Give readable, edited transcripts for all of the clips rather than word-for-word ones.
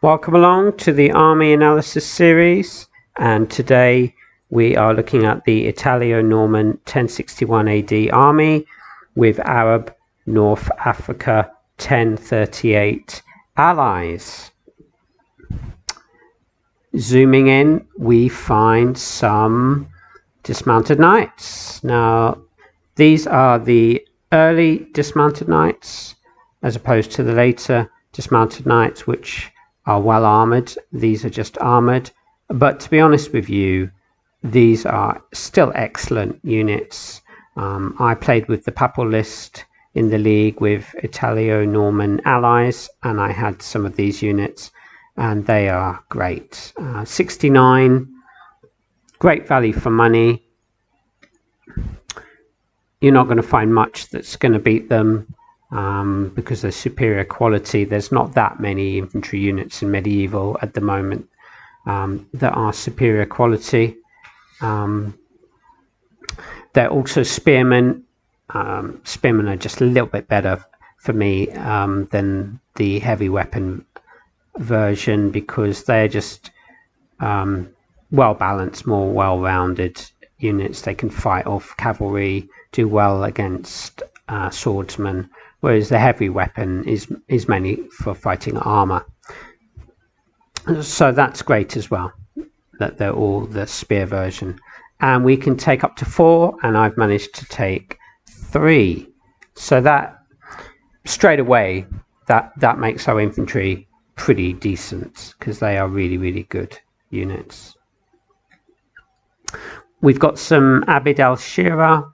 Welcome along to the Army Analysis series, and today we are looking at the Italo-Norman 1061 AD army with Arab North Africa 1038 allies. Zooming in, we find some dismounted knights. Now, these are the early dismounted knights as opposed to the later dismounted knights, which are well armored. These are just armored, but to be honest with you, these are still excellent units. I played with the Papal list in the league with Italo-Norman allies, and I had some of these units, and they are great. 69, great value for money. You're not going to find much that's going to beat them. Because they're superior quality. There's not that many infantry units in medieval at the moment that are superior quality. They're also spearmen. Spearmen are just a little bit better for me than the heavy weapon version, because they're just well balanced, more well rounded units. They can fight off cavalry, do well against swordsmen, whereas the heavy weapon is mainly for fighting armor. So that's great as well, that they're all the spear version. And we can take up to 4, and I've managed to take 3. So that straight away, that makes our infantry pretty decent, because they are really good units. We've got some Abid al-Shira.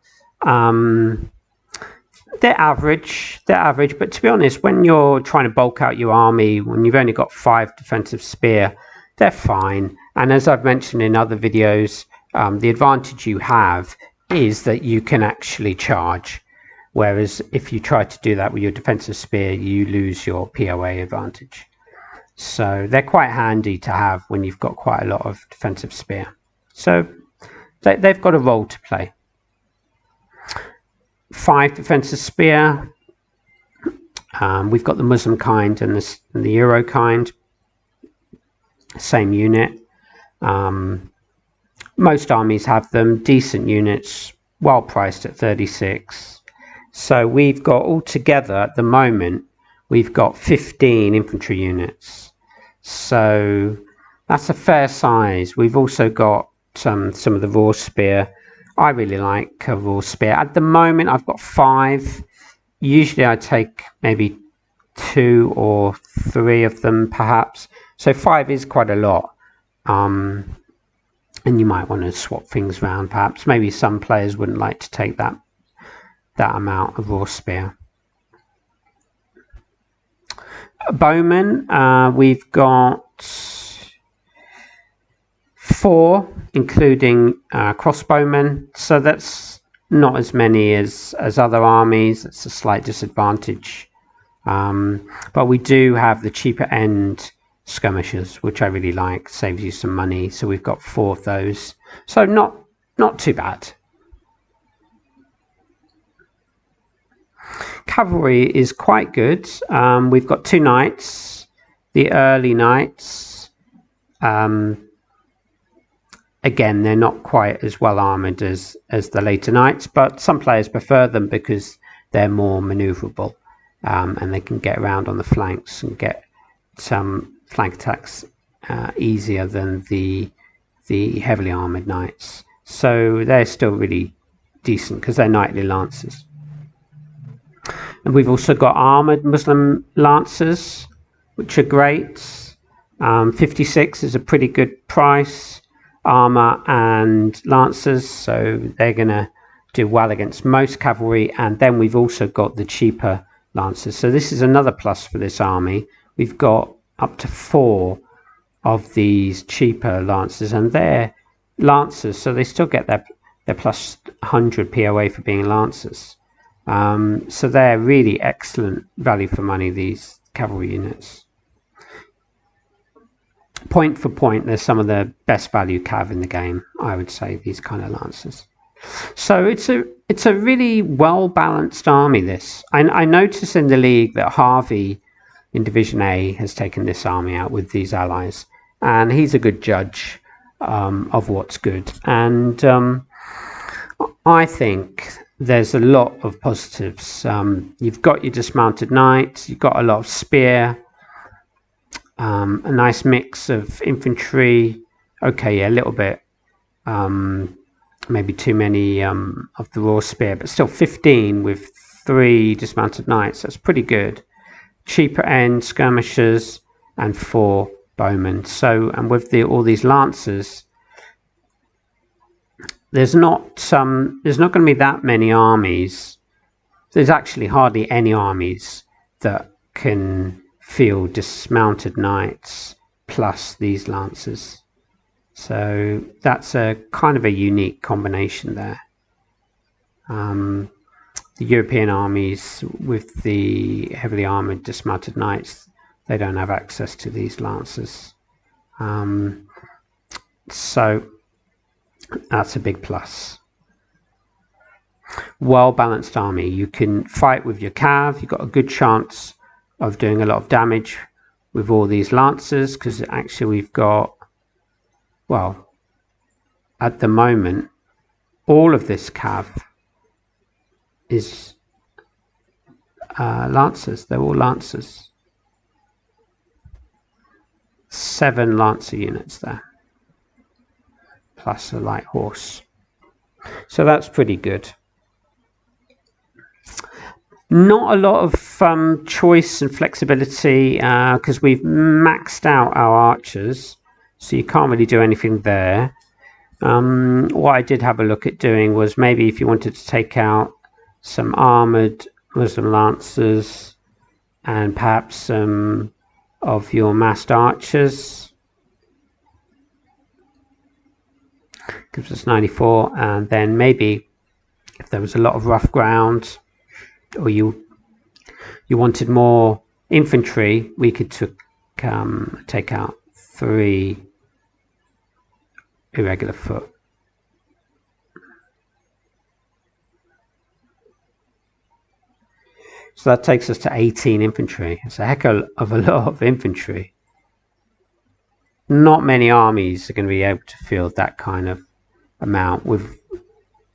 They're average, but to be honest, when you're trying to bulk out your army, when you've only got 5 defensive spear, they're fine. And as I've mentioned in other videos, the advantage you have is that you can actually charge. Whereas if you try to do that with your defensive spear, you lose your POA advantage. So they're quite handy to have when you've got quite a lot of defensive spear. So they've got a role to play. 5 defensive spear. We've got the Muslim kind and the Euro kind. Same unit. Most armies have them. Decent units, well priced at 36. So we've got altogether at the moment, we've got 15 infantry units. So that's a fair size. We've also got some of the raw spear. I really like a raw spear. At the moment, I've got 5. Usually I take maybe 2 or 3 of them, perhaps. So 5 is quite a lot. And you might want to swap things around, perhaps. Maybe some players wouldn't like to take that amount of raw spear. Bowmen, we've got 4, including crossbowmen, so that's not as many as other armies. It's a slight disadvantage, but we do have the cheaper end skirmishers, which I really like. Saves you some money, so we've got 4 of those, so not too bad. Cavalry is quite good. We've got 2 knights, the early knights. Again, they're not quite as well armoured as the later knights, but some players prefer them because they're more manoeuvrable, and they can get around on the flanks and get some flank attacks easier than the heavily armoured knights. So they're still really decent because they're knightly lancers. And we've also got armoured Muslim lancers, which are great. 56 is a pretty good price. Armor and lancers, so they're gonna do well against most cavalry. And then we've also got the cheaper lancers, so this is another plus for this army. We've got up to 4 of these cheaper lancers, and they're lancers, so they still get their plus 100 POA for being lancers. So they're really excellent value for money, these cavalry units. Point for point, they're some of the best value cav in the game, I would say, these kind of lancers. So it's a really well balanced army, this. I notice in the league that Harvey in Division A has taken this army out with these allies, and he's a good judge of what's good. And I think there's a lot of positives. You've got your dismounted knights, you've got a lot of spear, a nice mix of infantry. Okay, yeah, a little bit, maybe too many of the raw spear, but still 15 with 3 dismounted knights. That's pretty good. Cheaper end skirmishers and 4 bowmen. So, and with all these lancers, there's not going to be that many armies. There's actually hardly any armies that can field dismounted knights plus these lancers. So that's a kind of a unique combination there. The European armies with the heavily armoured dismounted knights, they don't have access to these lancers. So that's a big plus. Well-balanced army. You can fight with your cav. You've got a good chance of doing a lot of damage with all these lancers, because actually we've got, well, at the moment, all of this cav is lancers. They're all lancers. 7 lancer units there, plus a light horse. So that's pretty good. Not a lot of choice and flexibility, because we've maxed out our archers, so you can't really do anything there. What I did have a look at doing was maybe if you wanted to take out some armoured Muslim lancers and perhaps some of your massed archers. Gives us 94, and then maybe if there was a lot of rough ground, or you wanted more infantry, we could take out 3 irregular foot. So that takes us to 18 infantry. It's a heck of a lot of infantry. Not many armies are going to be able to field that kind of amount with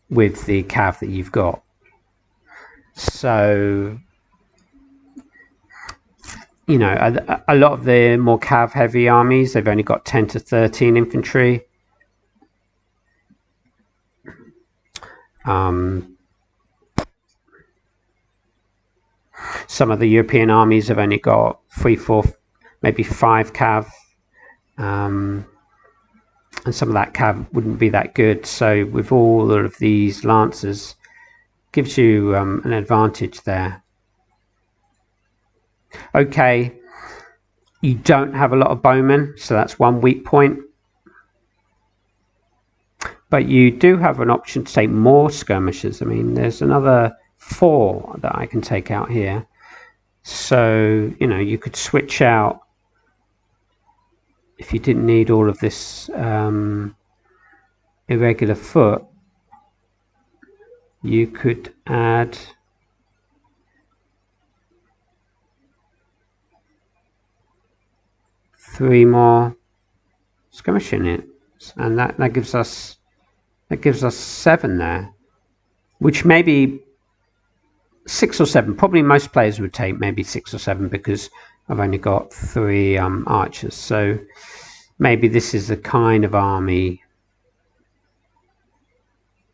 the cav that you've got. So, you know, a lot of the more cav heavy armies, they've only got 10 to 13 infantry. Some of the European armies have only got 3, 4, maybe 5 cav, and some of that cav wouldn't be that good. So with all of these lancers, gives you an advantage there. Okay, you don't have a lot of bowmen, so that's one weak point. But you do have an option to take more skirmishers. I mean, there's another 4 that I can take out here. So, you know, you could switch out, if you didn't need all of this irregular foot, you could add three more skirmish units, and that gives us 7 there, which maybe 6 or 7. Probably most players would take maybe 6 or 7, because I've only got 3 archers. So maybe this is the kind of army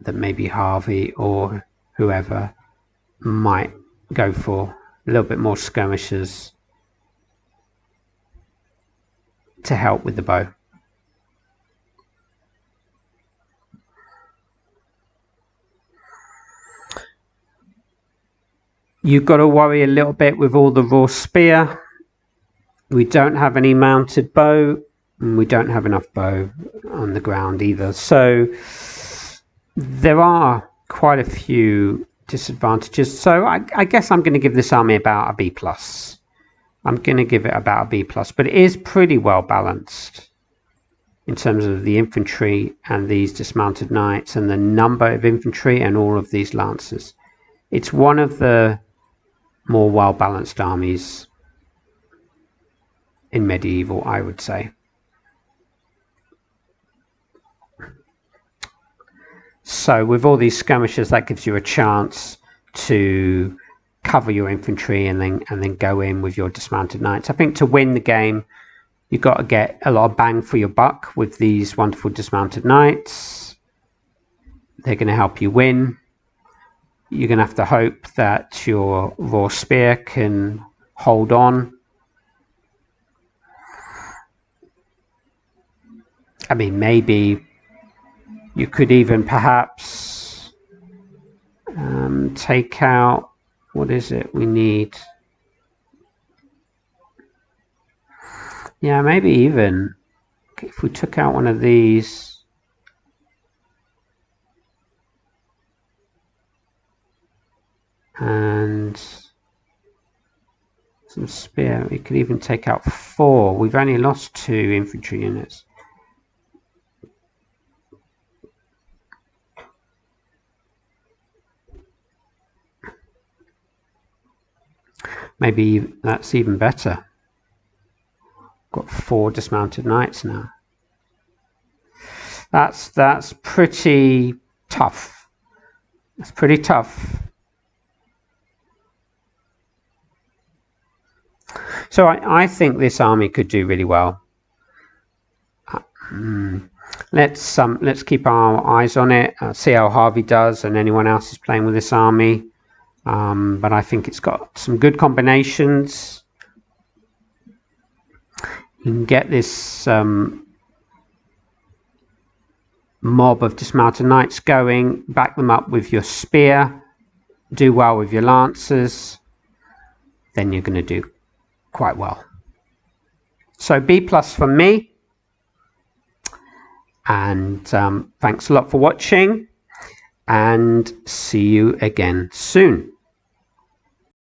that maybe Harvey or whoever might go for. A little bit more skirmishers to help with the bow. You've got to worry a little bit with all the raw spear. We don't have any mounted bow, and we don't have enough bow on the ground either. So there are quite a few disadvantages. So I guess I'm going to give this army about a B+. I'm going to give it about a B+, but it is pretty well balanced in terms of the infantry and these dismounted knights and the number of infantry and all of these lancers. It's one of the more well-balanced armies. in medieval, I would say. So with all these skirmishes, that gives you a chance to cover your infantry and then go in with your dismounted knights. I think to win the game, you've got to get a lot of bang for your buck with these wonderful dismounted knights. They're going to help you win. You're going to have to hope that your raw spear can hold on. I mean, maybe you could even perhaps take out, what is it we need? Yeah, maybe even if we took out one of these. And some spear, we could even take out 4. We've only lost 2 infantry units. Maybe that's even better. Got 4 dismounted knights now. That's pretty tough. That's pretty tough. So I think this army could do really well. Let's keep our eyes on it. See how Harvey does and anyone else is playing with this army. But I think it's got some good combinations. You can get this mob of dismounted knights going, back them up with your spear, do well with your lancers, then you're going to do quite well. So B+ for me, and thanks a lot for watching, and see you again soon.